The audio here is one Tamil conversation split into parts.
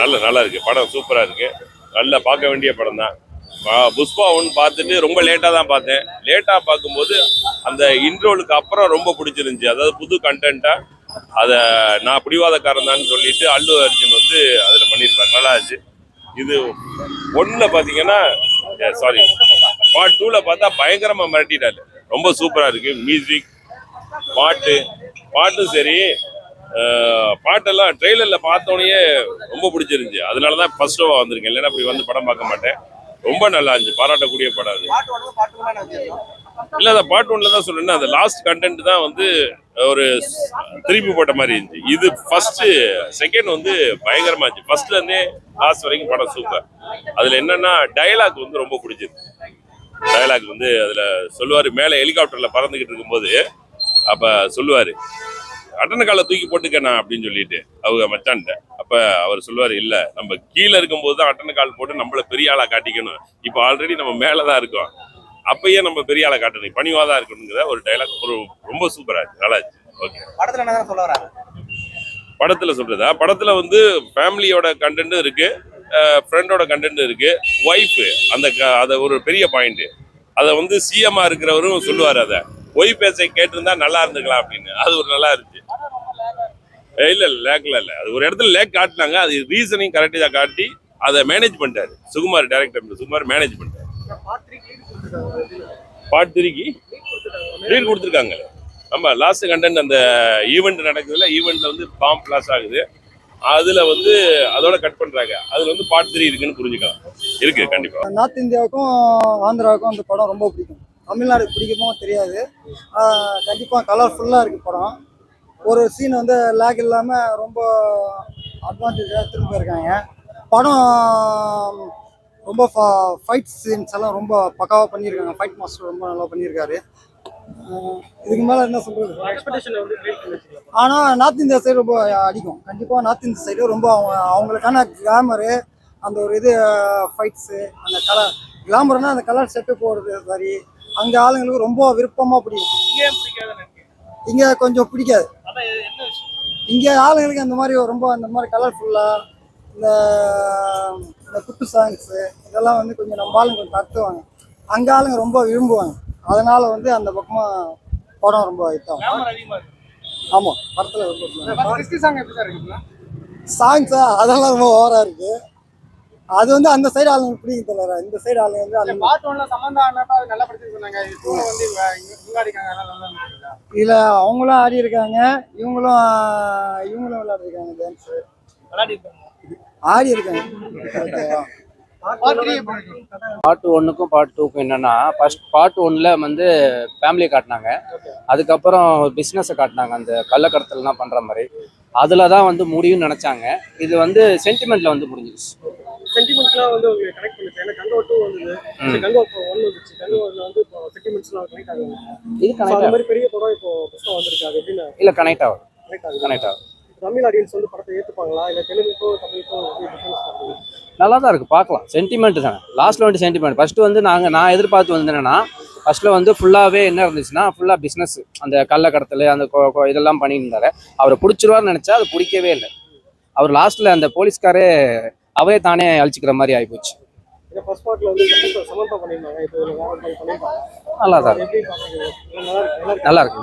நல்லா இருக்கு. படம் சூப்பரா இருக்கு. நல்லா பார்க்க வேண்டிய படம் தான். புஷ்பா ஒன்று பார்த்துட்டு ரொம்ப லேட்டாக தான் பார்த்தேன். லேட்டாக பார்க்கும்போது அந்த இன்ட்ரோலுக்கு அப்புறம் ரொம்ப பிடிச்சிருந்துச்சு. அதாவது புது கண்டென்ட்டாக அதை நான் பிடிவாதக்காரன் தான் சொல்லிட்டு அல்லு அர்ஜுன் வந்து அதில் பண்ணியிருப்பாரு. நல்லா இருந்துச்சு. இது ஒன்றில் பார்த்தீங்கன்னா சாரி பார்ட் 2ல் பார்த்தா பயங்கரமாக மிரட்டிட்டாரு. ரொம்ப சூப்பராக இருக்கு. மியூசிக் பாட்டும் சரி, பாட்டெல்லாம் ட்ரெய்லரில் பார்த்தோன்னே ரொம்ப பிடிச்சிருந்துச்சு. அதனால தான் ஃபர்ஸ்ட் ஷோவாக வந்திருக்கேன். இல்லைன்னா அப்படி வந்து படம் பார்க்க மாட்டேன். ரொம்ப நல்லா இருந்துச்சு. பாராட்டக்கூடிய படம் அது. இல்லை, அந்த பார்ட் 1ல தான் சொல்றேன்னா அந்த லாஸ்ட் கண்டென்ட் தான் வந்து ஒரு திருப்பி போட்ட மாதிரி இருந்துச்சு. இது ஃபர்ஸ்ட் செகண்ட் வந்து பயங்கரமா இருந்துச்சு. ஃபர்ஸ்ட்ல இருந்தே லாஸ்ட் வரைக்கும் படம் சூப்பர். அதுல என்னன்னா டயலாக் வந்து ரொம்ப பிடிச்சிருக்கு. டயலாக் வந்து அதுல சொல்லுவாரு, மேலே ஹெலிகாப்டர்ல பறந்துகிட்டு இருக்கும்போது அப்ப சொல்லுவாரு, அட்டன காலை தூக்கி போட்டுக்கண்ணா அப்படின்னு சொல்லிட்டு அவங்க மச்சான்ட்ட. அப்ப அவர் சொல்லுவாரு, இல்ல நம்ம கீழே இருக்கும்போது தான் அட்டன கால் போட்டு நம்மள பெரிய ஆளா காட்டிக்கணும். இப்போ ஆல்ரெடி நம்ம மேலதான் இருக்கோம், அப்பயே நம்ம பெரிய ஆளை காட்டணும், பணிவாதான் இருக்கணுங்கிற ஒரு டைலாக் ரொம்ப சூப்பரா இருக்கு. நல்லா இருந்துச்சு. ஓகே. படத்துல என்ன சொல்ல வராங்க? படத்துல சொல்றதா, படத்துல வந்து ஃபேமிலியோட கண்டென்ட் இருக்கு, ஃப்ரெண்டோட கண்டென்ட் இருக்கு, ஒய்ஃப் அந்த ஒரு பெரிய பாயிண்ட். அதை வந்து சிஎம்ஆ இருக்கிறவரும் சொல்லுவாரு, அதை ஒய்ஃப் பேச கேட்டிருந்தா நல்லா இருந்துக்கலாம் அப்படின்னு. அது ஒரு நல்லா இருந்துச்சு. இல்ல லேக்ல இல்ல, அது ஒரு இடத்துல லேக் காட்டினாங்க. அது ரீசனையும் கரெக்டா காட்டி அதை மேனேஜ் பண்ணிட்டாரு சுகுமார். டைரக்டர் சுகுமார் மேனேஜ் பண்ணிட்டாரு. பார்ட் 3க்கு லீட் கொடுத்துருக்காங்க. ஆமா, லாஸ்ட் கண்டென்ட் அந்த ஈவெண்ட் நடக்குதுல, ஈவெண்ட்ல வந்து பாம் பிளாஸ் ஆகுது. அதுல வந்து அதோட கட் பண்றாங்க. அதுல வந்து பார்ட் 3 இருக்குன்னு புரிஞ்சுக்கலாம். இருக்கு கண்டிப்பா. நார்த் இந்தியாவுக்கும் ஆந்திராவுக்கும் அந்த படம் ரொம்ப பிடிக்கும். தமிழ்நாடு பிடிக்குமோ தெரியாது. கண்டிப்பாக கலர்ஃபுல்லாக இருக்குது படம். ஒரு சீன் வந்து லேக் இல்லாமல் ரொம்ப அட்வான்டேஜாக திரும்ப இருக்காங்க. படம் ரொம்ப ஃபைட் சீன்ஸ் எல்லாம் ரொம்ப பக்காவாக பண்ணியிருக்காங்க. ஃபைட் மாஸ்டர் ரொம்ப நல்லா பண்ணியிருக்காரு. இதுக்கு மேலே என்ன சொல்கிறது? ஆனால் நார்த் இந்தியா சைடு ரொம்ப அடிக்கும். கண்டிப்பாக நார்த் இந்தியா சைடு ரொம்ப அவங்களுக்கான கிளாமரு, அந்த ஒரு இது ஃபைட்ஸு, அந்த கலர் கிளாமர்னா அந்த கலர் செட்டு போடுறது சரி, அங்கே ஆளுங்களுக்கு ரொம்ப விருப்பமாக பிடிக்கும். இங்கே கொஞ்சம் பிடிக்காது. இங்கே ஆளுங்களுக்கு அந்த மாதிரி ரொம்ப அந்த மாதிரி கலர்ஃபுல்லாக இந்த குத்து சாங்ஸு இதெல்லாம் வந்து கொஞ்சம் நம்ம ஆளுங்க கொஞ்சம் தத்துவாங்க. அங்கே ஆளுங்க ரொம்ப விரும்புவாங்க. அதனால் வந்து அந்த பக்கமாக படம் ரொம்ப இதாகும். ஆமாம், படத்தில் ரொம்ப சாங்ஸா அதெல்லாம் ரொம்ப ஓவராக இருக்குது. அது வந்து அந்த சைடு ஆளுங்க பிடிக்கும் தவிர இந்த சைடு ஆளுங்க வந்து அந்த இல்லை, அவங்களும் ஆடி இருக்காங்க, இவங்களும் விளையாடிருக்காங்க, டான்ஸு ஆடி இருக்காங்க. பார்ட் 1க்கும் பார்ட் 2க்கும் என்னன்னா, ஃபர்ஸ்ட் பார்ட் 1ல வந்து ஃபேமிலியை காட்டினாங்க. அதுக்கப்புறம் பிஸ்னஸை காட்டினாங்க, அந்த கள்ளக்கடத்தல்லாம் பண்ணுற மாதிரி. அதில் தான் வந்து முடியும்னு நினச்சாங்க. இது வந்து சென்டிமெண்ட்டில் வந்து முடிஞ்சிருச்சு. சென்டிமெண்ட்லாம் வந்து உங்களுக்கு கனெக்ட் பண்ணுது. ஏன்னா கங்கோ 2 வந்தது, கங்கோ 1 வந்துச்சு. கங்கோல வந்து இப்போ சென்டிமெண்ட்ஸ்லாம் கனெக்ட் ஆகுது. இது கனெக்ட் அந்த மாதிரி பெரிய படம் இப்போ புதுசாக வந்திருக்காது எப்படின்னா? இல்லை, கனெக்ட் ஆகும். தமிழ் ஆடியன்ஸ் வந்து படத்தை ஏற்றுப்பாங்களா, இல்லை தெலுங்குக்கும் தமிழுக்கும் டிஃபரன்ஸ்? நல்லா தான் இருக்குது, பார்க்கலாம். சென்டிமெண்ட் தானே லாஸ்ட்டில் வந்து சென்டிமெண்ட். ஃபஸ்ட்டு வந்து நான் எதிர்பார்த்து வந்து என்னென்னா, ஃபஸ்ட்டில் வந்து ஃபுல்லாகவே என்ன இருந்துச்சுன்னா, ஃபுல்லாக பிஸ்னஸ், அந்த கள்ளக்கடத்தல் அந்த இதெல்லாம் பண்ணியிருந்தாரு. அவரை பிடிச்சிருவார்னு நினச்சா அது பிடிக்கவே இல்லை. அவர் லாஸ்ட்டில் அந்த போலீஸ்காரே அவரே தானே அழிச்சிக்கிற மாதிரி ஆகிப்போச்சு. நல்லா தான் இருக்கு. நல்லா இருக்கு.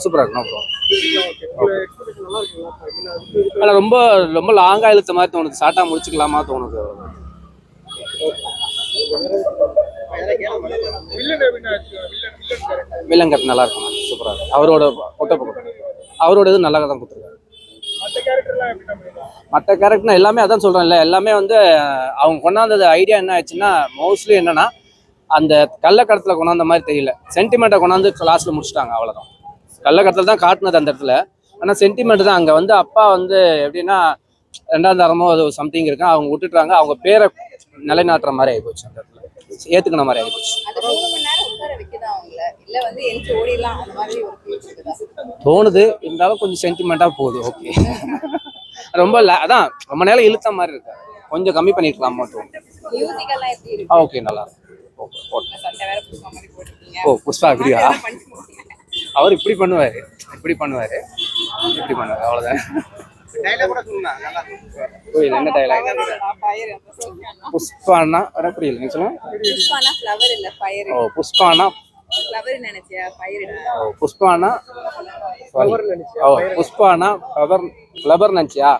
சூப்பராக இருக்கு. ஆனால் ரொம்ப ரொம்ப லாங்காக இழுத்த மாதிரி தோணுது. ஷார்ட்டாக முடிச்சுக்கலாமா தோணுது. வில்லங்கர் நல்லா இருக்கும், சூப்பராக இருக்கு. அவரோட இது நல்லா தான் கொடுத்துருக்காரு. மற்ற கேரக்டர்னா எல்லாமே அதான் சொல்கிறேன்ல, எல்லாமே வந்து அவங்க கொண்டாந்தது ஐடியா என்ன ஆச்சுன்னா, மோஸ்ட்லி என்னன்னா அந்த கள்ளக்கடத்தில் கொண்டாந்த மாதிரி தெரியல, சென்டிமெண்ட்டை கொண்டாந்து லாஸ்ட்டில் முடிச்சுட்டாங்க. அவ்வளோதான். கள்ளக்கடத்தில் தான் காட்டினது அந்த இடத்துல. ஆனால் சென்டிமெண்ட் தான் அங்கே வந்து அப்பா வந்து எப்படின்னா 2ஆம் தரமோ அது சம்திங் இருக்கு, அவங்க விட்டுட்டுறாங்க. அவங்க பேரை நிலைநாட்டுற மாதிரி ஆகிப்போச்சு, அந்த இடத்துல ஏற்றுக்கின மாதிரி ஆகிப்போச்சு. தோணுது, இருந்தாலும் கொஞ்சம் சென்டிமெண்ட்டாக போகுது. ஓகே, ரொம்ப அதான் ரொம்ப நேரம் இழுத்த மாதிரி இருக்கு, கொஞ்சம் கம்மி பண்ணிருக்கலாமா தோணுது. ஓகே, நல்லா இருக்கு. ஓ, புஷ்பா அப்படியா? அவர் இப்படி பண்ணுவாரு அவ்வளோதான். புரியல என்ன டைலாக்? புஷ்பானா வர புரியல நீங்க சொல்லுங்க. புஷ்பானா ஃப்ளவர் இல்ல ஃபயர். ஓ புஷ்பானா ஃப்ளவர் நினைச்சியா ஃபயர் இல்ல. ஓ புஷ்பானா Flower நினைச்சியா? ஓ புஷ்பானா ஃப்ளவர் நினைச்சியா?